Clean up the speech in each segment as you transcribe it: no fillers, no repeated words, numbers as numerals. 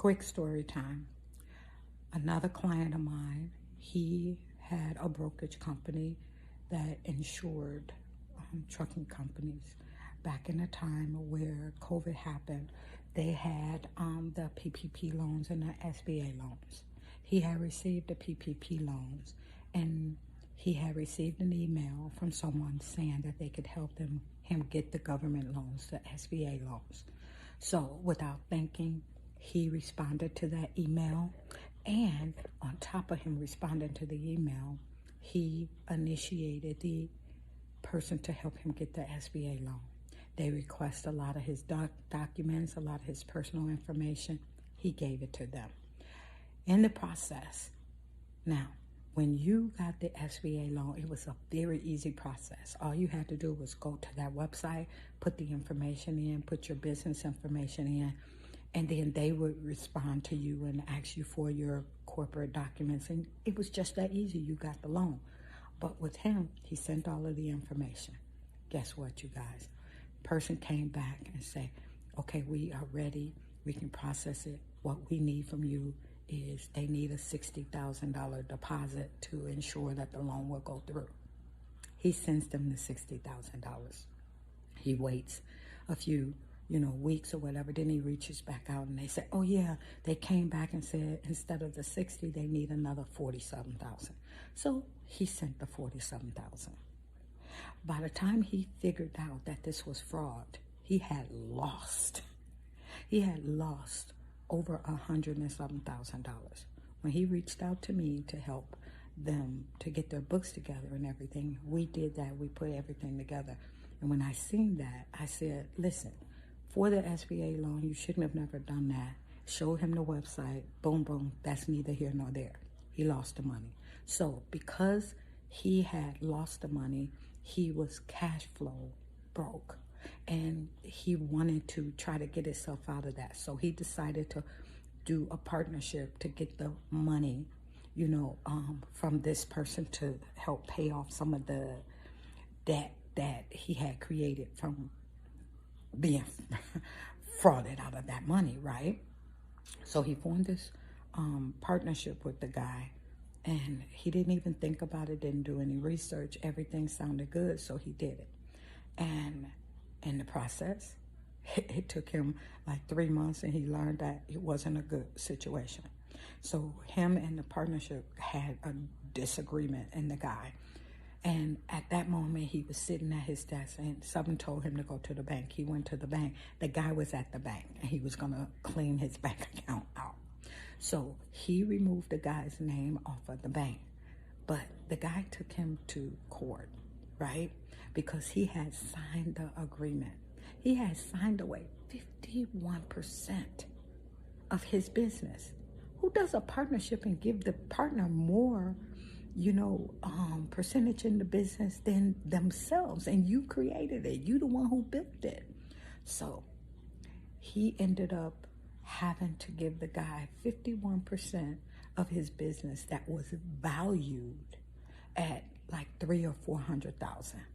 quick story time. Another client of mine, he had a brokerage company that insured trucking companies. Back in the time where COVID happened, they had the PPP loans and the SBA loans. He had received the PPP loans, and he had received an email from someone saying that they could help him get the government loans, the SBA loans. So without thinking, he responded to that email, and on top of him responding to the email, he initiated the person to help him get the SBA loan. They request a lot of his documents, a lot of his personal information. He gave it to them. In the process, now, when you got the SBA loan, it was a very easy process. All you had to do was go to that website, put the information in, put your business information in, and then they would respond to you and ask you for your corporate documents. And it was just that easy. You got the loan. But with him, he sent all of the information. Guess what, you guys? Person came back and said, okay, we are ready. We can process it. What we need from you is they need a $60,000 deposit to ensure that the loan will go through. He sends them the $60,000. He waits a few weeks or whatever. Then he reaches back out and they say, oh yeah, they came back and said instead of the 60, they need another 47,000. So he sent the 47,000. By the time he figured out that this was fraud, he had lost over $107,000. When he reached out to me to help them to get their books together and everything, we did that. We put everything together. And when I seen that, I said, listen, for the SBA loan, you shouldn't have never done that. Show him the website. Boom, boom. That's neither here nor there. He lost the money. So because he had lost the money, he was cash flow broke. And he wanted to try to get himself out of that. So he decided to do a partnership to get the money, from this person to help pay off some of the debt that he had created from being frauded out of that money, right? So he formed this partnership with the guy, and he didn't even think about it, didn't do any research. Everything sounded good, so he did it. And in the process, it took him like 3 months, and he learned that it wasn't a good situation. So him and the partnership had a disagreement in the guy. And at that moment, he was sitting at his desk, and someone told him to go to the bank. He went to the bank. The guy was at the bank, and he was going to clean his bank account out. So he removed the guy's name off of the bank. But the guy took him to court, right? Because he had signed the agreement. He had signed away 51% of his business. Who does a partnership and give the partner more percentage in the business than themselves? And you created it. You the one who built it. So he ended up having to give the guy 51% of his business that was valued at like $300,000 or $400,000.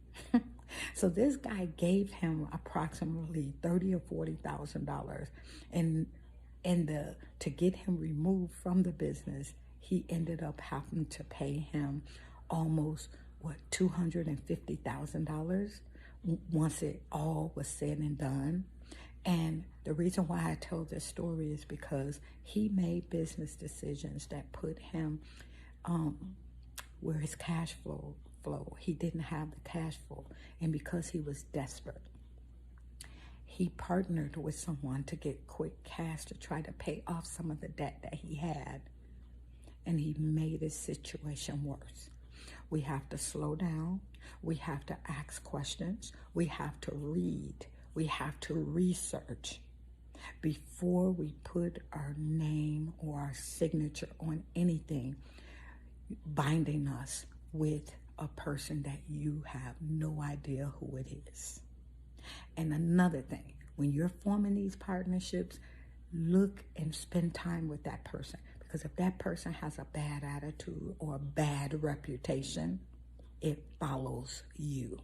So this guy gave him approximately $30,000 or $40,000, and to get him removed from the business, he ended up having to pay him almost $250,000 once it all was said and done. And the reason why I tell this story is because he made business decisions that put him where his cash flow. He didn't have the cash flow, and because he was desperate, he partnered with someone to get quick cash to try to pay off some of the debt that he had, and he made his situation worse. We have to slow down. We have to ask questions. We have to read. We have to research before we put our name or our signature on anything binding us with a person that you have no idea who it is. And another thing, when you're forming these partnerships, look and spend time with that person. Because if that person has a bad attitude or a bad reputation, it follows you.